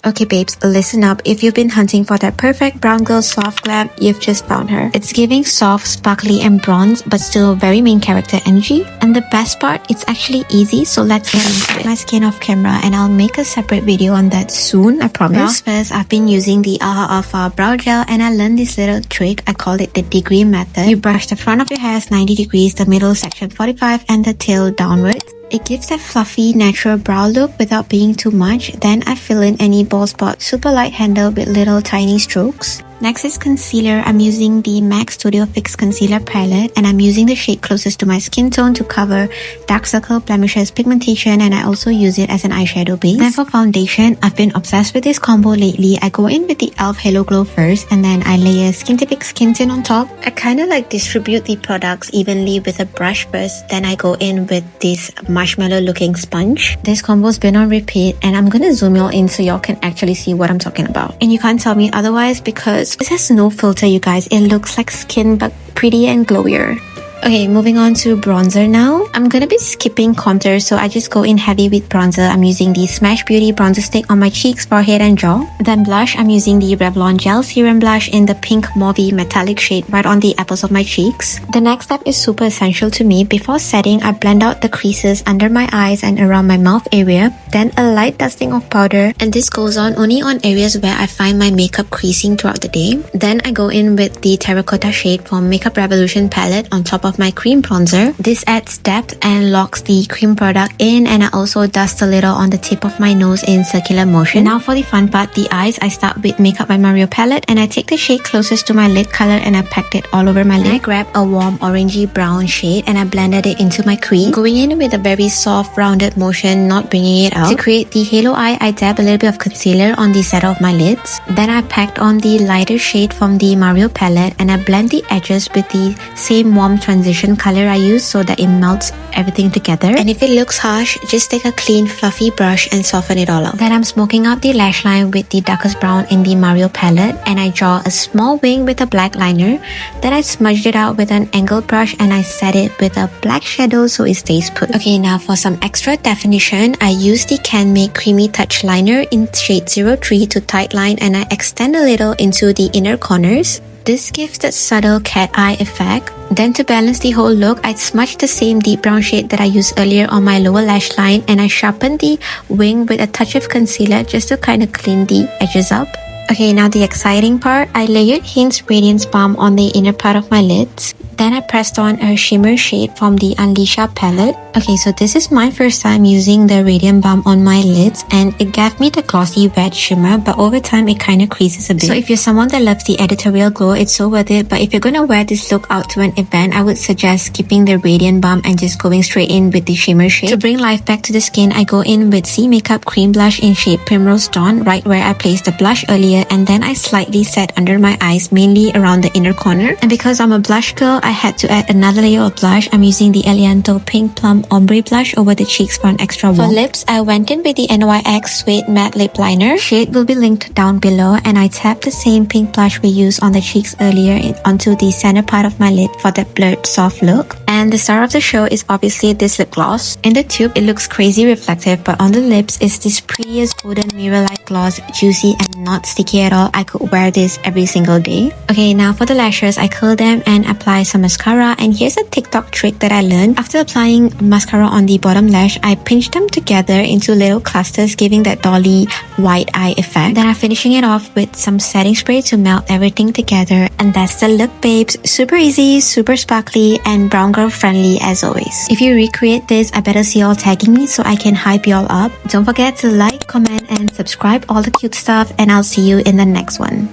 Okay babes, listen up. If you've been hunting for that perfect brown girl soft glam, you've just found her. It's giving soft, sparkly and bronze, but still very main character energy. And the best part, it's actually easy, so let's get into it. My skin off camera, and I'll make a separate video on that soon, I promise. First, I've been using the Alfa brow gel, and I learned this little trick. I call it the degree method. You brush the front of your hairs 90 degrees, the middle section 45, and the tail downwards. It gives that fluffy, natural brow look without being too much. Then I fill in any bald spot, super light handle with little tiny strokes. Next is concealer. I'm using the MAC Studio Fix Concealer Palette, and I'm using the shade closest to my skin tone to cover dark circle, blemishes, pigmentation, and I also use it as an eyeshadow base. Then for foundation, I've been obsessed with this combo lately. I go in with the e.l.f. Halo Glow first, and then I layer Skintific Skin Tint on top. I kind of like distribute the products evenly with a brush first, then I go in with this marshmallow looking sponge. This combo's been on repeat, and I'm gonna zoom y'all in so y'all can actually see what I'm talking about. And you can't tell me otherwise because this has no filter, you guys. It looks like skin but pretty and glowier. Okay, moving on to bronzer now. I'm gonna be skipping contour, so I just go in heavy with bronzer. I'm using the Smash Beauty bronzer stick on my cheeks, forehead and jaw. Then blush, I'm using the Revlon Gel Serum Blush in the pink mauvey metallic shade right on the apples of my cheeks. The next step is super essential to me. Before setting, I blend out the creases under my eyes and around my mouth area. Then a light dusting of powder, and this goes on only on areas where I find my makeup creasing throughout the day. Then I go in with the terracotta shade from Makeup Revolution palette on top of my cream bronzer. This adds depth and locks the cream product in, and I also dust a little on the tip of my nose in circular motion. Now for the fun part, the eyes. I start with Makeup by Mario palette, and I take the shade closest to my lid color and I packed it all over my lid. I grab a warm orangey brown shade and I blended it into my crease, going in with a very soft rounded motion, not bringing it out. To create the halo eye, I dab a little bit of concealer on the center of my lids. Then I packed on the lighter shade from the Mario palette, and I blend the edges with the same warm transition color I use so that it melts everything together. And if it looks harsh, just take a clean fluffy brush and soften it all out. Then I'm smoking out the lash line with the darkest brown in the Mario palette, and I draw a small wing with a black liner. Then I smudged it out with an angled brush and I set it with a black shadow so it stays put. Okay, now for some extra definition, I use the Canmake Creamy Touch Liner in shade 03 to tightline, and I extend a little into the inner corners. This gives that subtle cat eye effect. Then to balance the whole look, I smudged the same deep brown shade that I used earlier on my lower lash line, and I sharpened the wing with a touch of concealer just to kind of clean the edges up. Okay, now the exciting part. I layered Hince Radiance Balm on the inner part of my lids. Then I pressed on a shimmer shade from the Unleashia palette. Okay, so this is my first time using the Radiant Balm on my lids, and it gave me the glossy wet shimmer, but over time it kind of creases a bit. So if you're someone that loves the editorial glow, it's so worth it. But if you're gonna wear this look out to an event, I would suggest skipping the Radiant Balm and just going straight in with the shimmer shade. To bring life back to the skin, I go in with C Makeup Cream Blush in shade Primrose Dawn, right where I placed the blush earlier, and then I slightly set under my eyes, mainly around the inner corner. And because I'm a blush girl, I had to add another layer of blush. I'm using the Elianto Pink Plum Ombre blush over the cheeks for an extra warmth. For lips, I went in with the NYX Suede Matte Lip Liner. Shade will be linked down below, and I tapped the same pink blush we used on the cheeks earlier onto the center part of my lid for that blurred soft look. And the star of the show is obviously this lip gloss. In the tube, it looks crazy reflective, but on the lips, it's this prettiest golden mirror-like gloss, juicy and not sticky at all. I could wear this every single day. Okay, now for the lashes, I curl them and apply some mascara. And here's a TikTok trick that I learned. After applying mascara on the bottom lash, I pinch them together into little clusters, giving that dolly white eye effect. Then I'm finishing it off with some setting spray to melt everything together. And that's the look, babes. Super easy, super sparkly, and brown girl friendly as always. If you recreate this, I better see y'all tagging me so I can hype y'all up. Don't forget to like, comment, and subscribe, all the cute stuff, and I'll see you in the next one.